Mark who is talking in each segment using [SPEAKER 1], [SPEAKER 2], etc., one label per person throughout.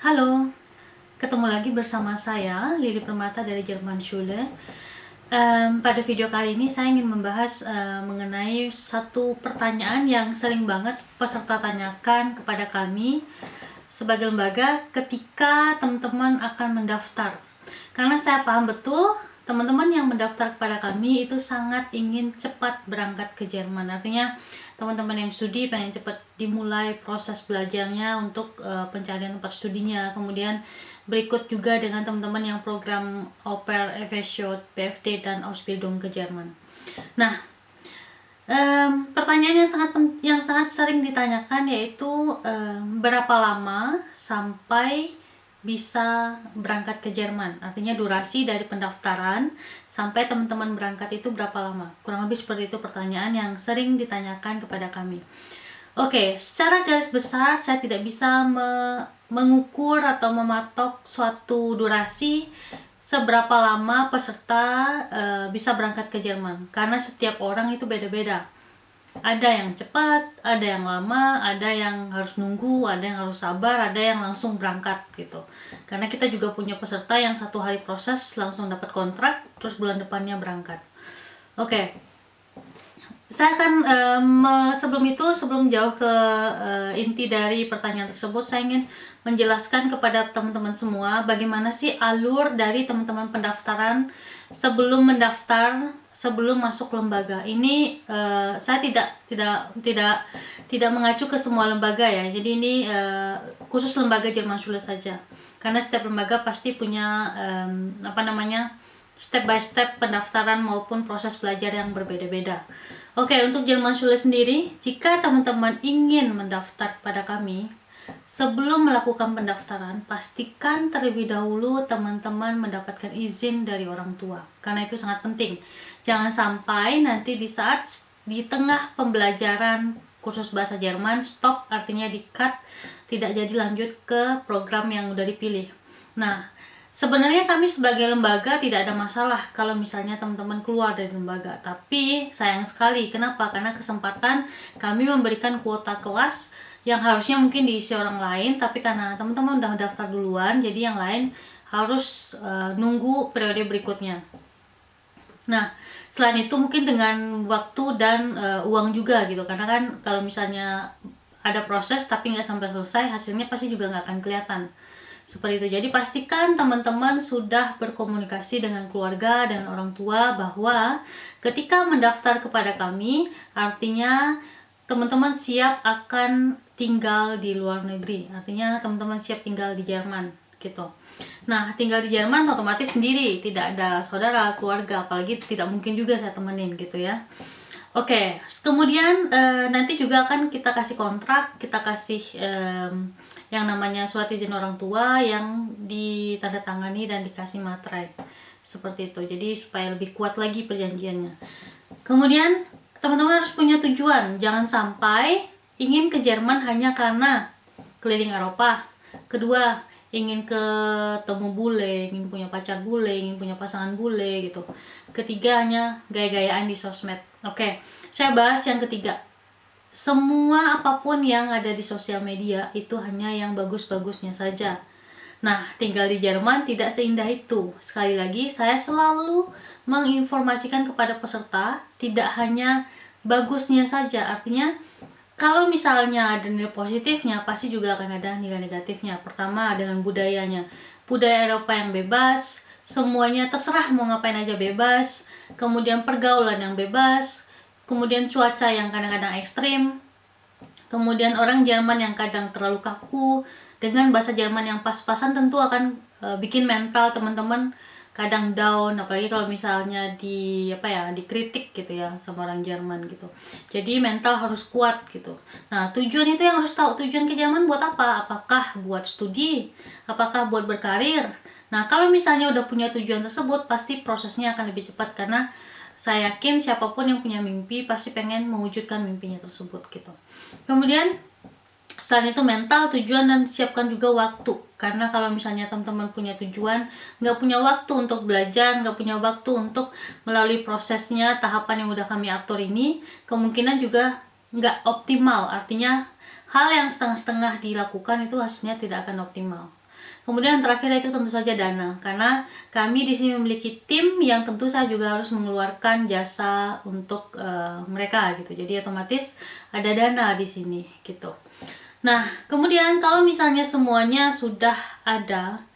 [SPEAKER 1] Halo, ketemu lagi bersama saya, Lili Permata dari Jerman Schule. Pada video kali ini saya ingin membahas mengenai satu pertanyaan yang sering banget peserta tanyakan kepada kami sebagai lembaga ketika teman-teman akan mendaftar. Karena saya paham betul teman-teman yang mendaftar kepada kami itu sangat ingin cepat berangkat ke Jerman. Artinya teman-teman yang studi pengen cepat dimulai proses belajarnya untuk pencarian tempat studinya. Kemudian berikut juga dengan teman-teman yang program Au Pair, FSJ, PFD, dan Ausbildung ke Jerman. Nah, pertanyaan yang sangat sering ditanyakan yaitu berapa lama sampai bisa berangkat ke Jerman. Artinya durasi dari pendaftaran sampai teman-teman berangkat itu berapa lama. Kurang lebih seperti itu pertanyaan yang sering ditanyakan kepada kami. Oke, secara garis besar saya tidak bisa mengukur atau mematok suatu durasi seberapa lama peserta bisa berangkat ke Jerman. Karena setiap orang itu beda-beda. Ada yang cepat, ada yang lama, ada yang harus nunggu, ada yang harus sabar, ada yang langsung berangkat gitu. Karena kita juga punya peserta yang 1 hari proses langsung dapat kontrak, terus bulan depannya berangkat. Oke, saya akan sebelum jauh ke inti dari pertanyaan tersebut, saya ingin menjelaskan kepada teman-teman semua bagaimana sih alur dari teman-teman pendaftaran sebelum mendaftar, sebelum masuk lembaga. Ini saya tidak mengacu ke semua lembaga ya. Jadi ini khusus lembaga Jerman Schule saja. Karena setiap lembaga pasti punya step by step pendaftaran maupun proses belajar yang berbeda-beda. Oke, untuk Jerman Schule sendiri, jika teman-teman ingin mendaftar kepada kami, sebelum melakukan pendaftaran, pastikan terlebih dahulu teman-teman mendapatkan izin dari orang tua. Karena itu sangat penting. Jangan sampai nanti di tengah pembelajaran kursus bahasa Jerman, stop, artinya di-cut, tidak jadi lanjut ke program yang udah dipilih. Nah, sebenarnya kami sebagai lembaga tidak ada masalah kalau misalnya teman-teman keluar dari lembaga. Tapi sayang sekali, kenapa? Karena kesempatan kami memberikan kuota kelas yang harusnya mungkin diisi orang lain, tapi karena teman-teman udah daftar duluan, jadi yang lain harus nunggu periode berikutnya. Nah, selain itu mungkin dengan waktu dan uang juga gitu, karena kan kalau misalnya ada proses tapi nggak sampai selesai, hasilnya pasti juga nggak akan kelihatan. Seperti itu. Jadi pastikan teman-teman sudah berkomunikasi dengan keluarga, dengan orang tua bahwa ketika mendaftar kepada kami, artinya teman-teman siap akan tinggal di luar negeri. Artinya teman-teman siap tinggal di Jerman gitu. Nah, tinggal di Jerman otomatis sendiri, tidak ada saudara, keluarga, apalagi tidak mungkin juga saya temenin gitu ya. Oke, kemudian nanti juga akan kita kasih kontrak, kita kasih yang namanya surat izin orang tua yang ditandatangani dan dikasih materai. Seperti itu. Jadi supaya lebih kuat lagi perjanjiannya. Kemudian teman-teman harus punya tujuan. Jangan sampai ingin ke Jerman hanya karena keliling Eropa. Kedua, ingin ketemu bule, ingin punya pacar bule, ingin punya pasangan bule gitu. Ketiganya gaya-gayaan di sosmed. Oke, saya bahas yang ketiga. Semua apapun yang ada di sosial media itu hanya yang bagus-bagusnya saja. Nah, tinggal di Jerman tidak seindah itu. Sekali lagi, saya selalu menginformasikan kepada peserta tidak hanya bagusnya saja. Artinya, kalau misalnya ada nilai positifnya, pasti juga akan ada nilai negatifnya. Pertama, dengan budayanya. Budaya Eropa yang bebas, semuanya terserah mau ngapain aja bebas. Kemudian pergaulan yang bebas, kemudian cuaca yang kadang-kadang ekstrim, kemudian orang Jerman yang kadang terlalu kaku, dengan bahasa Jerman yang pas-pasan tentu akan bikin mental teman-teman kadang down, apalagi kalau misalnya dikritik gitu ya sama orang Jerman gitu. Jadi mental harus kuat gitu. Nah, tujuan itu yang harus tahu, tujuan ke Jerman buat apa? Apakah buat studi? Apakah buat berkarir? Nah, kalau misalnya udah punya tujuan tersebut, pasti prosesnya akan lebih cepat karena saya yakin siapapun yang punya mimpi pasti pengen mewujudkan mimpinya tersebut gitu. Kemudian selain itu mental, tujuan, dan siapkan juga waktu. Karena kalau misalnya teman-teman punya tujuan, nggak punya waktu untuk belajar, nggak punya waktu untuk melalui prosesnya, tahapan yang udah kami atur ini, kemungkinan juga nggak optimal. Artinya hal yang setengah-setengah dilakukan itu hasilnya tidak akan optimal. Kemudian yang terakhir itu tentu saja dana, karena kami di sini memiliki tim yang tentu saja juga harus mengeluarkan jasa untuk mereka gitu. Jadi otomatis ada dana di sini gitu. Nah, kemudian kalau misalnya semuanya sudah ada,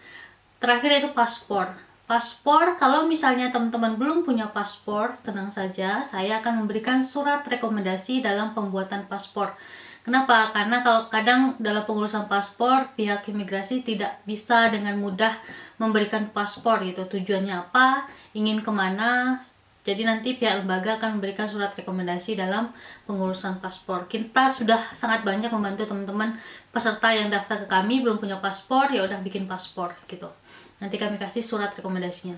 [SPEAKER 1] terakhir itu paspor. Paspor, kalau misalnya teman-teman belum punya paspor, tenang saja, saya akan memberikan surat rekomendasi dalam pembuatan paspor. Kenapa? Karena kalau kadang dalam pengurusan paspor, pihak imigrasi tidak bisa dengan mudah memberikan paspor gitu. Tujuannya apa, ingin kemana, jadi nanti pihak lembaga akan memberikan surat rekomendasi dalam pengurusan paspor. Kita sudah sangat banyak membantu teman-teman peserta yang daftar ke kami, belum punya paspor, ya udah bikin paspor gitu. Nanti kami kasih surat rekomendasinya.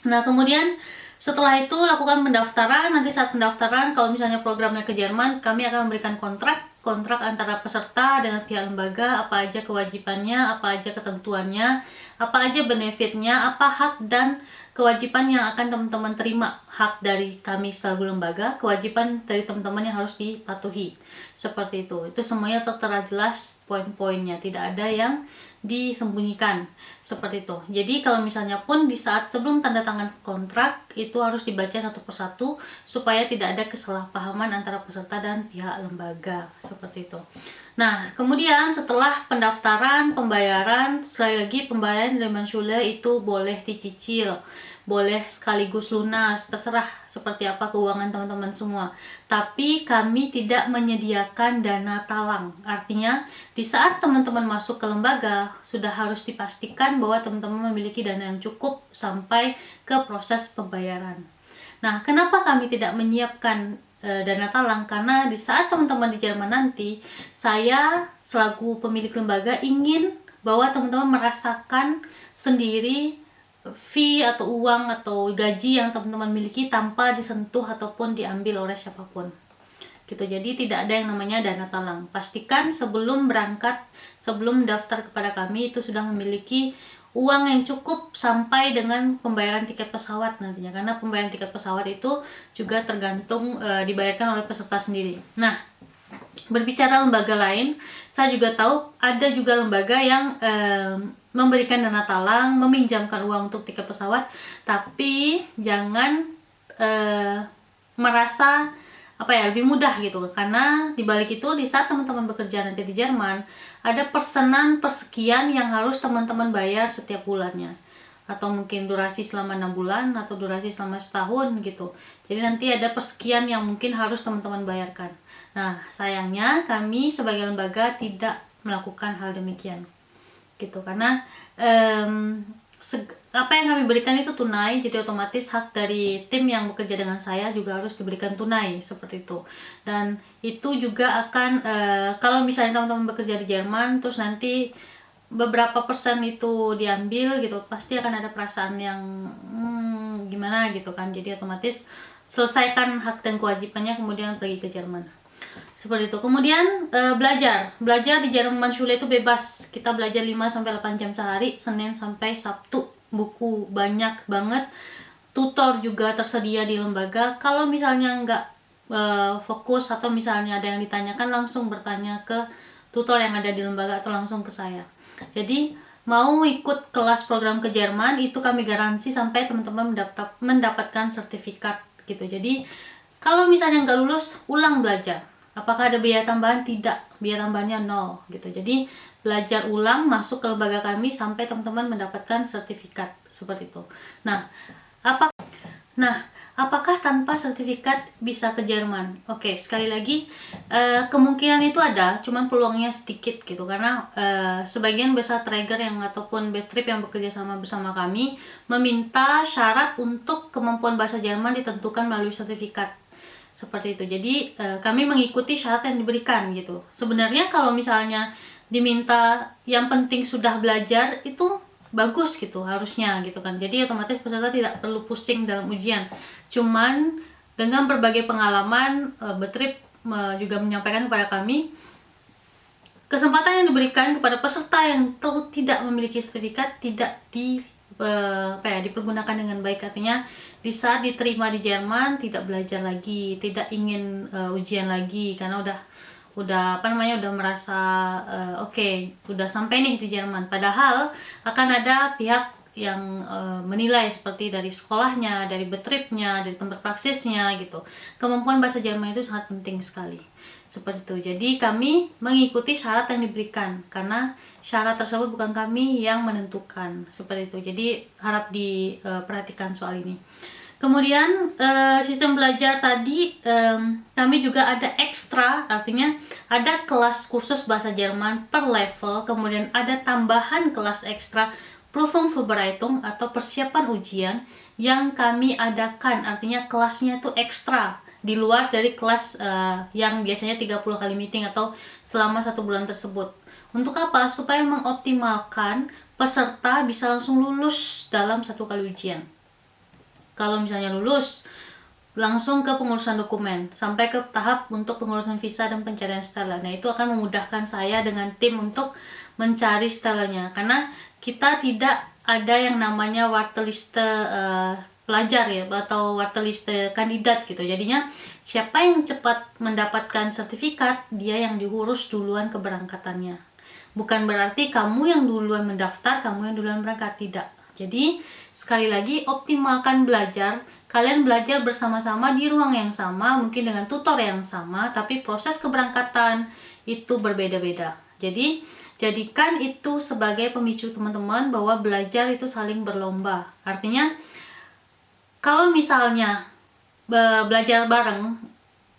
[SPEAKER 1] Nah, kemudian setelah itu lakukan pendaftaran. Nanti saat pendaftaran, kalau misalnya programnya ke Jerman, kami akan memberikan kontrak antara peserta dengan pihak lembaga, apa aja kewajibannya, apa aja ketentuannya, apa aja benefitnya, apa hak dan kewajiban yang akan teman-teman terima. Hak dari kami selaku lembaga, kewajiban dari teman-teman yang harus dipatuhi. Seperti itu. Itu semuanya tertera jelas poin-poinnya, tidak ada yang disembunyikan seperti itu. Jadi kalau misalnya pun di saat sebelum tanda tangan kontrak itu harus dibaca satu persatu supaya tidak ada kesalahpahaman antara peserta dan pihak lembaga seperti itu. Nah, kemudian setelah pendaftaran, pembayaran, sekali lagi pembayaran Lebensschule itu boleh dicicil, boleh sekaligus lunas, terserah seperti apa keuangan teman-teman semua. Tapi kami tidak menyediakan dana talang. Artinya, di saat teman-teman masuk ke lembaga, sudah harus dipastikan bahwa teman-teman memiliki dana yang cukup sampai ke proses pembayaran. Nah, kenapa kami tidak menyiapkan dana talang? Karena di saat teman-teman di Jerman nanti, saya selaku pemilik lembaga ingin bahwa teman-teman merasakan sendiri fee atau uang atau gaji yang teman-teman miliki tanpa disentuh ataupun diambil oleh siapapun gitu. Jadi tidak ada yang namanya dana talang. Pastikan sebelum berangkat, sebelum daftar kepada kami itu sudah memiliki uang yang cukup sampai dengan pembayaran tiket pesawat nantinya, karena pembayaran tiket pesawat itu juga tergantung dibayarkan oleh peserta sendiri. Nah, berbicara lembaga lain, saya juga tahu ada juga lembaga yang memberikan dana talang, meminjamkan uang untuk tiket pesawat, tapi jangan merasa lebih mudah gitu, karena dibalik itu di saat teman-teman bekerja nanti di Jerman ada persenan persekian yang harus teman-teman bayar setiap bulannya, atau mungkin durasi selama 6 bulan atau durasi selama setahun gitu. Jadi nanti ada persekian yang mungkin harus teman-teman bayarkan. Nah, sayangnya kami sebagai lembaga tidak melakukan hal demikian gitu, karena apa yang kami berikan itu tunai, jadi otomatis hak dari tim yang bekerja dengan saya juga harus diberikan tunai seperti itu. Dan itu juga akan kalau misalnya teman-teman bekerja di Jerman terus nanti beberapa persen itu diambil gitu, pasti akan ada perasaan yang gimana gitu kan. Jadi otomatis selesaikan hak dan kewajibannya kemudian pergi ke Jerman seperti itu. Kemudian belajar di Jermanschule itu bebas, kita belajar 5-8 jam sehari, Senin sampai Sabtu. Buku banyak banget, tutor juga tersedia di lembaga. Kalau misalnya nggak fokus atau misalnya ada yang ditanyakan, langsung bertanya ke tutor yang ada di lembaga atau langsung ke saya. Jadi mau ikut kelas program ke Jerman itu kami garansi sampai teman-teman mendapatkan sertifikat gitu. Jadi kalau misalnya nggak lulus, ulang belajar. Apakah ada biaya tambahan? Tidak, biaya tambahannya 0 gitu. Jadi belajar ulang, masuk ke lembaga kami sampai teman-teman mendapatkan sertifikat seperti itu. Nah, apakah tanpa sertifikat bisa ke Jerman? Oke, sekali lagi kemungkinan itu ada, cuman peluangnya sedikit gitu, karena sebagian besar tracker yang ataupun best trip yang bekerja sama bersama kami meminta syarat untuk kemampuan bahasa Jerman ditentukan melalui sertifikat seperti itu. Jadi kami mengikuti syarat yang diberikan gitu. Sebenarnya kalau misalnya diminta yang penting sudah belajar, itu bagus gitu harusnya gitu kan. Jadi otomatis peserta tidak perlu pusing dalam ujian. Cuman dengan berbagai pengalaman, Betrip juga menyampaikan kepada kami kesempatan yang diberikan kepada peserta yang tidak memiliki sertifikat tidak dipergunakan dengan baik. Artinya di saat diterima di Jerman tidak belajar lagi, tidak ingin ujian lagi karena udah merasa oke, udah sampai nih di Jerman. Padahal akan ada pihak yang menilai seperti dari sekolahnya, dari betripnya, dari tempat praksisnya gitu. Kemampuan bahasa Jerman itu sangat penting sekali. Seperti itu. Jadi kami mengikuti syarat yang diberikan karena syarat tersebut bukan kami yang menentukan. Seperti itu. Jadi harap diperhatikan soal ini. Kemudian sistem belajar tadi kami juga ada ekstra, artinya ada kelas kursus bahasa Jerman per level, kemudian ada tambahan kelas ekstra Prüfungsvorbereitung atau persiapan ujian yang kami adakan, artinya kelasnya itu ekstra di luar dari kelas yang biasanya 30 kali meeting atau selama 1 bulan tersebut. Untuk apa? Supaya mengoptimalkan peserta bisa langsung lulus dalam 1 kali ujian. Kalau misalnya lulus, langsung ke pengurusan dokumen, sampai ke tahap untuk pengurusan visa dan pencarian stella. Nah, itu akan memudahkan saya dengan tim untuk mencari stellanya, karena kita tidak ada yang namanya warteliste pelajar ya, atau warteliste kandidat gitu. Jadinya siapa yang cepat mendapatkan sertifikat, dia yang diurus duluan keberangkatannya. Bukan berarti kamu yang duluan mendaftar, kamu yang duluan berangkat, tidak. Jadi sekali lagi, optimalkan belajar. Kalian belajar bersama-sama di ruang yang sama, mungkin dengan tutor yang sama, tapi proses keberangkatan itu berbeda-beda. Jadi jadikan itu sebagai pemicu teman-teman bahwa belajar itu saling berlomba. Artinya kalau misalnya belajar bareng,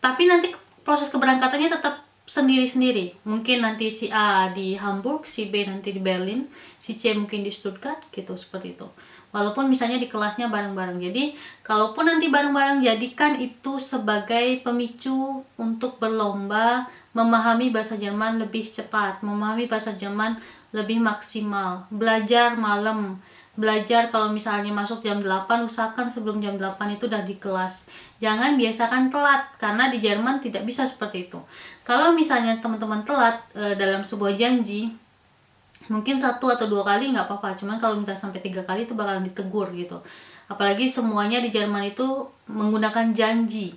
[SPEAKER 1] tapi nanti proses keberangkatannya tetap sendiri-sendiri. Mungkin nanti si A di Hamburg, si B nanti di Berlin, si C mungkin di Stuttgart, gitu, seperti itu. Walaupun misalnya di kelasnya bareng-bareng. Jadi, kalaupun nanti bareng-bareng, jadikan itu sebagai pemicu untuk berlomba memahami bahasa Jerman lebih cepat, memahami bahasa Jerman lebih maksimal. Belajar malam, belajar kalau misalnya masuk jam 8, usahakan sebelum jam 8 itu udah di kelas. Jangan biasakan telat, karena di Jerman tidak bisa seperti itu. Kalau misalnya teman-teman telat dalam sebuah janji, mungkin 1 atau 2 kali nggak apa-apa, cuman kalau minta sampai 3 kali itu bakalan ditegur gitu. Apalagi semuanya di Jerman itu menggunakan janji.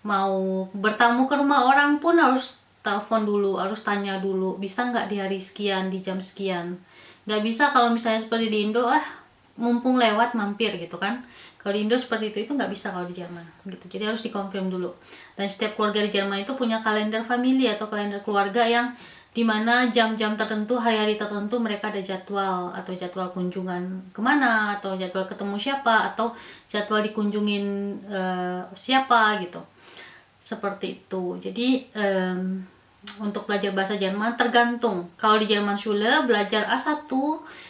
[SPEAKER 1] Mau bertamu ke rumah orang pun harus telepon dulu, harus tanya dulu, bisa nggak di hari sekian, di jam sekian. Nggak bisa kalau misalnya seperti di Indo, mumpung lewat mampir gitu kan. Kalau di Indo seperti itu nggak bisa kalau di Jerman gitu. Jadi harus dikonfirm dulu. Dan setiap keluarga di Jerman itu punya kalender family atau kalender keluarga yang dimana jam-jam tertentu, hari-hari tertentu mereka ada jadwal, atau jadwal kunjungan kemana, atau jadwal ketemu siapa, atau jadwal dikunjungin siapa gitu. Seperti itu. Jadi untuk belajar bahasa Jerman tergantung. Kalau di Jerman Schule belajar A1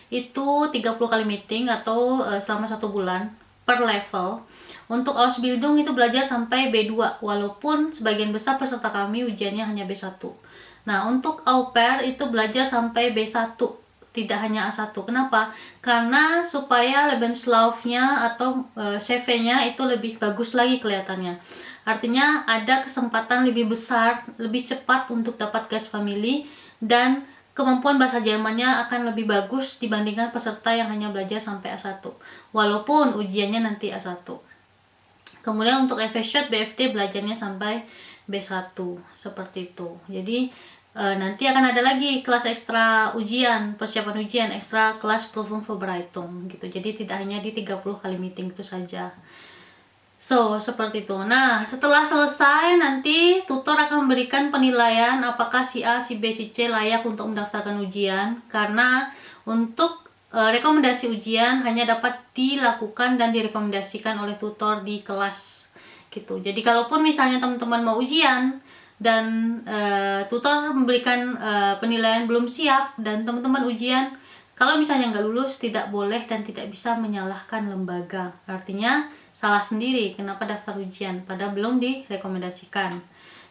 [SPEAKER 1] itu 30 kali meeting atau selama 1 bulan per level. Untuk Ausbildung itu belajar sampai B2, walaupun sebagian besar peserta kami ujiannya hanya B1. Nah, untuk au pair itu belajar sampai B1, tidak hanya A1. Kenapa? Karena supaya Lebenslauf-nya atau CV-nya itu lebih bagus lagi kelihatannya. Artinya ada kesempatan lebih besar, lebih cepat untuk dapat guest family, dan kemampuan bahasa Jermannya akan lebih bagus dibandingkan peserta yang hanya belajar sampai A1. Walaupun ujiannya nanti A1. Kemudian untuk FSHOT, BFT belajarnya sampai B1, seperti itu. Jadi nanti akan ada lagi kelas ekstra ujian, persiapan ujian, ekstra kelas Prüfungsvorbereitung gitu. Jadi tidak hanya di 30 kali meeting itu saja. So, seperti itu. Nah, setelah selesai nanti tutor akan memberikan penilaian apakah si A, si B, si C layak untuk mendaftarkan ujian. Karena untuk rekomendasi ujian hanya dapat dilakukan dan direkomendasikan oleh tutor di kelas gitu. Jadi kalaupun misalnya teman-teman mau ujian dan tutor memberikan penilaian belum siap dan teman-teman ujian, kalau misalnya nggak lulus, tidak boleh dan tidak bisa menyalahkan lembaga. Artinya salah sendiri kenapa daftar ujian padahal belum direkomendasikan.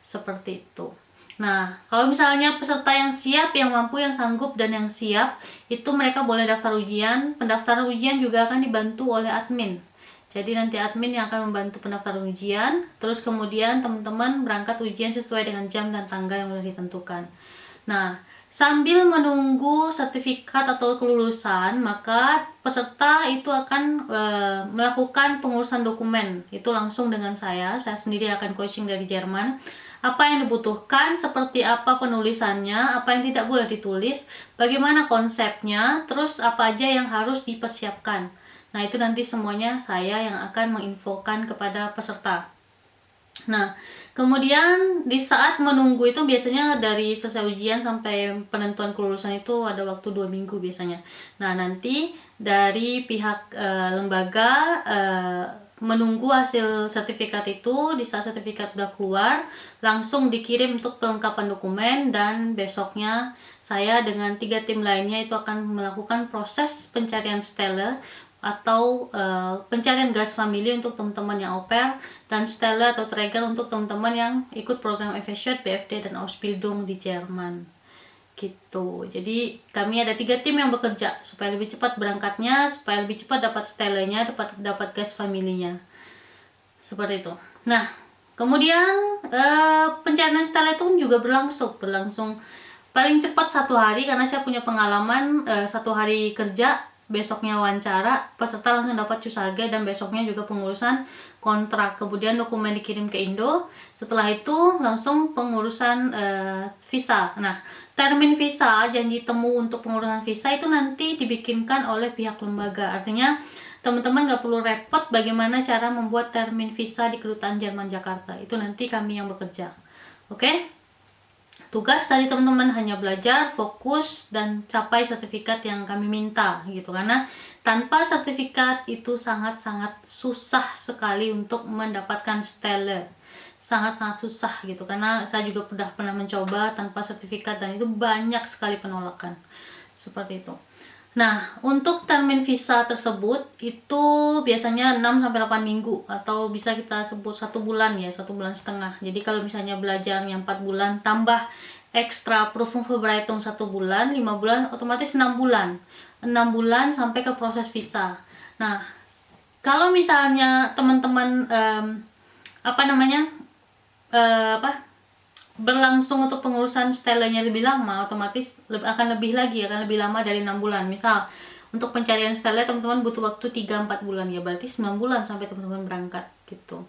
[SPEAKER 1] Seperti itu. Nah, kalau misalnya peserta yang siap, yang mampu, yang sanggup, dan yang siap, itu mereka boleh daftar ujian. Pendaftaran ujian juga akan dibantu oleh admin. Jadi nanti admin yang akan membantu pendaftaran ujian, terus kemudian teman-teman berangkat ujian sesuai dengan jam dan tanggal yang sudah ditentukan. Nah, Sambil menunggu sertifikat atau kelulusan, maka peserta itu akan melakukan pengurusan dokumen. Itu langsung dengan saya sendiri akan coaching dari Jerman. Apa yang dibutuhkan, seperti apa penulisannya, apa yang tidak boleh ditulis, bagaimana konsepnya, terus apa aja yang harus dipersiapkan. Nah, itu nanti semuanya saya yang akan menginfokan kepada peserta. Nah, kemudian di saat menunggu itu biasanya dari selesai ujian sampai penentuan kelulusan itu ada waktu 2 minggu biasanya. Nah, nanti dari pihak lembaga menunggu hasil sertifikat itu. Di saat sertifikat sudah keluar, langsung dikirim untuk pelengkapan dokumen, dan besoknya saya dengan 3 tim lainnya itu akan melakukan proses pencarian stella atau pencarian gas family untuk teman-teman yang au pair, dan stella atau trigger untuk teman-teman yang ikut program FSJ, BFD, dan Ausbildung di Jerman gitu. Jadi kami ada 3 tim yang bekerja supaya lebih cepat berangkatnya, supaya lebih cepat dapat stellanya, dapat gas familinya, seperti itu. Nah, kemudian pencarian stella itu juga berlangsung paling cepat 1 hari, karena saya punya pengalaman 1 hari kerja, besoknya wawancara, peserta langsung dapat Cusage, dan besoknya juga pengurusan kontrak, kemudian dokumen dikirim ke Indo, setelah itu langsung pengurusan visa. Nah, termin visa, janji temu untuk pengurusan visa itu nanti dibikinkan oleh pihak lembaga. Artinya teman-teman nggak perlu repot bagaimana cara membuat termin visa di Kedutaan Jerman Jakarta, itu nanti kami yang bekerja. Oke? Tugas tadi teman-teman hanya belajar, fokus, dan capai sertifikat yang kami minta gitu. Karena tanpa sertifikat itu sangat-sangat susah sekali untuk mendapatkan stella. Sangat-sangat susah gitu. Karena saya juga sudah pernah mencoba tanpa sertifikat dan itu banyak sekali penolakan. Seperti itu. Nah, untuk termin visa tersebut itu biasanya 6-8 minggu, atau bisa kita sebut 1 bulan ya, 1,5 bulan. Jadi kalau misalnya belajarnya 4 bulan tambah ekstra Prüfungsvorbereitung 1 bulan, 5 bulan, otomatis 6 bulan. 6 bulan sampai ke proses visa. Nah, kalau misalnya teman-teman berlangsung untuk pengurusan stellanya lebih lama, otomatis akan lebih lama dari 6 bulan. Misal untuk pencarian stella teman-teman butuh waktu 3-4 bulan, ya berarti 9 bulan sampai teman-teman berangkat gitu.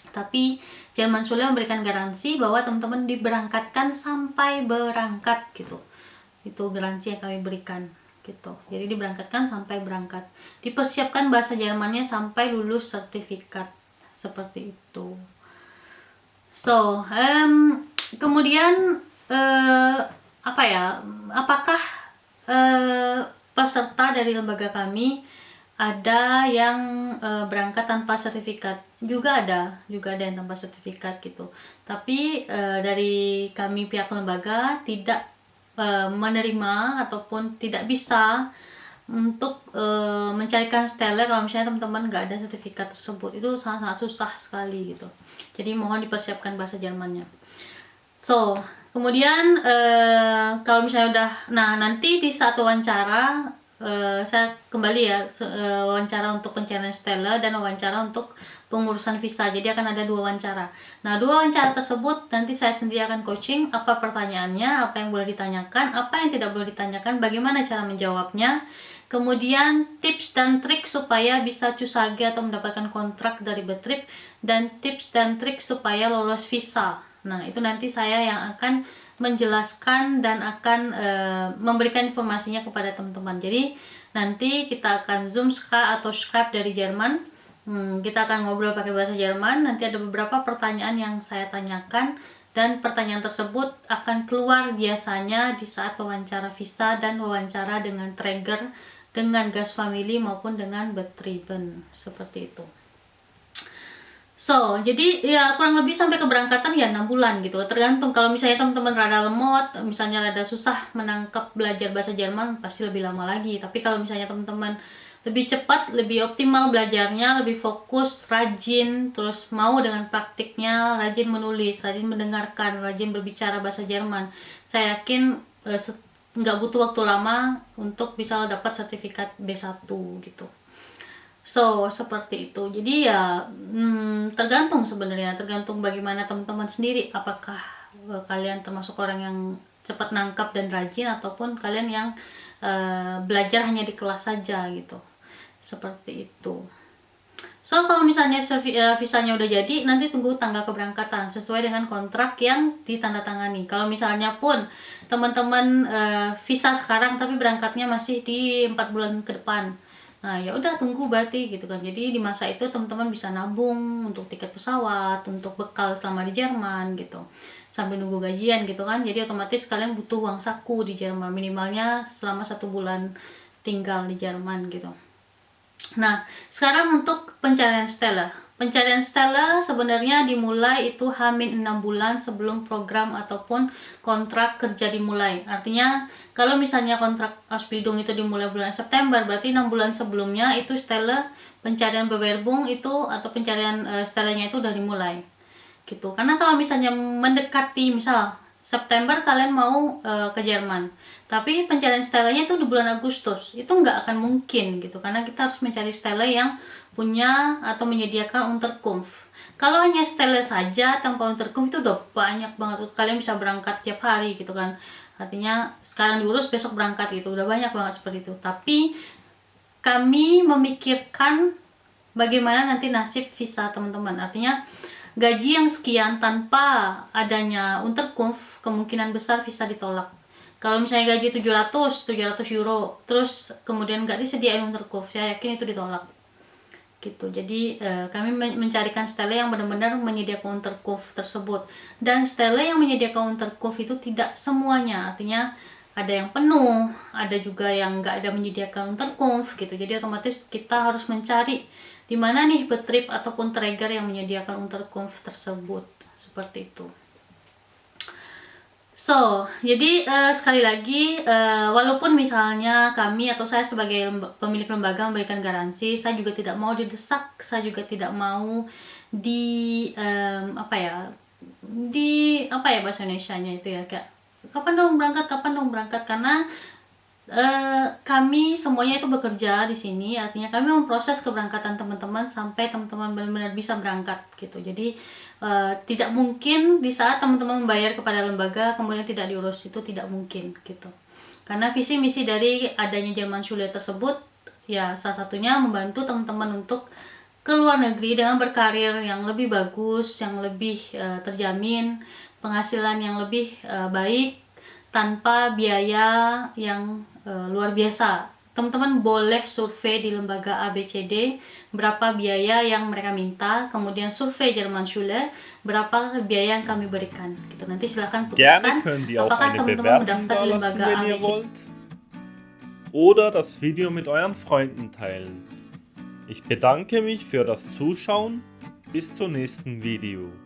[SPEAKER 1] Tapi Jerman Schule memberikan garansi bahwa teman-teman diberangkatkan sampai berangkat gitu. Itu garansi yang kami berikan gitu. Jadi diberangkatkan sampai berangkat. Dipersiapkan bahasa Jermannya sampai lulus sertifikat. Seperti itu. So, kemudian apakah peserta dari lembaga kami ada yang berangkat tanpa sertifikat? Juga ada yang tanpa sertifikat gitu. Tapi dari kami pihak lembaga tidak menerima ataupun tidak bisa untuk mencarikan stella kalau misalnya teman-teman nggak ada sertifikat tersebut. Itu sangat-sangat susah sekali gitu. Jadi mohon dipersiapkan bahasa Jermannya. So, kemudian kalau misalnya udah, nanti di saat wawancara saya kembali ya, wawancara untuk pencarian stella dan wawancara untuk pengurusan visa. Jadi akan ada 2 wawancara. Nah, 2 wawancara tersebut nanti saya sendiri akan coaching apa pertanyaannya, apa yang boleh ditanyakan, apa yang tidak boleh ditanyakan, bagaimana cara menjawabnya. Kemudian tips dan trik supaya bisa Cusage atau mendapatkan kontrak dari Betrip, dan tips dan trik supaya lolos visa. Nah, itu nanti saya yang akan menjelaskan dan akan memberikan informasinya kepada teman-teman. Jadi nanti kita akan Zoom atau Skype dari Jerman. Kita akan ngobrol pakai bahasa Jerman. Nanti ada beberapa pertanyaan yang saya tanyakan, dan pertanyaan tersebut akan keluar biasanya di saat wawancara visa dan wawancara dengan trigger, dengan gas family maupun dengan Betrieben, seperti itu. So, jadi ya kurang lebih sampai keberangkatan ya 6 bulan gitu. Tergantung, kalau misalnya teman-teman rada lemot, misalnya rada susah menangkap belajar bahasa Jerman, pasti lebih lama lagi. Tapi kalau misalnya teman-teman lebih cepat, lebih optimal belajarnya, lebih fokus, rajin, terus mau dengan praktiknya, rajin menulis, rajin mendengarkan, rajin berbicara bahasa Jerman, saya yakin nggak butuh waktu lama untuk bisa dapat sertifikat B1 gitu. So, seperti itu. Jadi ya tergantung sebenarnya, tergantung bagaimana teman-teman sendiri. Apakah kalian termasuk orang yang cepat nangkap dan rajin, ataupun kalian yang belajar hanya di kelas saja gitu, seperti itu. So kalau misalnya visanya udah jadi, nanti tunggu tanggal keberangkatan sesuai dengan kontrak yang ditandatangani. Kalau misalnya pun teman-teman visa sekarang tapi berangkatnya masih di 4 bulan ke depan, nah ya udah tunggu berarti gitu kan. Jadi di masa itu teman-teman bisa nabung untuk tiket pesawat, untuk bekal selama di Jerman gitu, sambil nunggu gajian gitu kan. Jadi otomatis kalian butuh uang saku di Jerman, minimalnya selama 1 bulan tinggal di Jerman gitu. Nah, sekarang untuk pencarian stella. Pencarian stella sebenarnya dimulai itu H-6 bulan sebelum program ataupun kontrak kerja dimulai. Artinya, kalau misalnya kontrak Ausbildung itu dimulai bulan September, berarti 6 bulan sebelumnya itu stella pencarian Bewerbung itu atau pencarian stellanya itu udah dimulai. Gitu. Karena kalau misalnya mendekati misal September kalian mau ke Jerman, tapi pencarian stellanya itu di bulan Agustus, itu nggak akan mungkin gitu, karena kita harus mencari stella yang punya atau menyediakan Unterkunft. Kalau hanya stella saja tanpa Unterkunft itu udah banyak banget, kalian bisa berangkat tiap hari gitu kan, artinya sekarang diurus besok berangkat gitu, udah banyak banget seperti itu. Tapi kami memikirkan bagaimana nanti nasib visa teman-teman, artinya gaji yang sekian tanpa adanya Unterkunft kemungkinan besar visa ditolak. Kalau misalnya gaji 700 euro terus kemudian nggak disediain Unterkunft, saya yakin itu ditolak gitu. Jadi kami mencarikan stella yang benar-benar menyediakan Unterkunft tersebut, dan stella yang menyediakan Unterkunft itu tidak semuanya, artinya ada yang penuh, ada juga yang nggak ada menyediakan Unterkunft gitu. Jadi otomatis kita harus mencari di mana nih Betrip ataupun Träger yang menyediakan Unterkunft tersebut, seperti itu. So, jadi sekali lagi, walaupun misalnya kami atau saya sebagai pemilik lembaga memberikan garansi, saya juga tidak mau didesak, saya juga tidak mau bahasa Indonesianya itu ya, kayak kapan dong berangkat, karena kami semuanya itu bekerja di sini, artinya kami memproses keberangkatan teman-teman sampai teman-teman benar-benar bisa berangkat gitu. Jadi tidak mungkin di saat teman-teman membayar kepada lembaga kemudian tidak diurus, itu tidak mungkin gitu. Karena visi misi dari adanya Jermanschule tersebut ya salah satunya membantu teman-teman untuk ke luar negeri dengan berkarir yang lebih bagus, yang lebih terjamin, penghasilan yang lebih baik, tanpa biaya yang luar biasa. Teman-teman boleh survei di lembaga ABCD berapa biaya yang mereka minta, kemudian survei Jermanschule berapa biaya yang kami berikan gitu. Nanti silahkan putuskan apakah teman-teman mendaftar di lembaga ABCD
[SPEAKER 2] oder das Video mit euren Freunden teilen. Ich bedanke mich für das Zuschauen. Bis zum nächsten Video.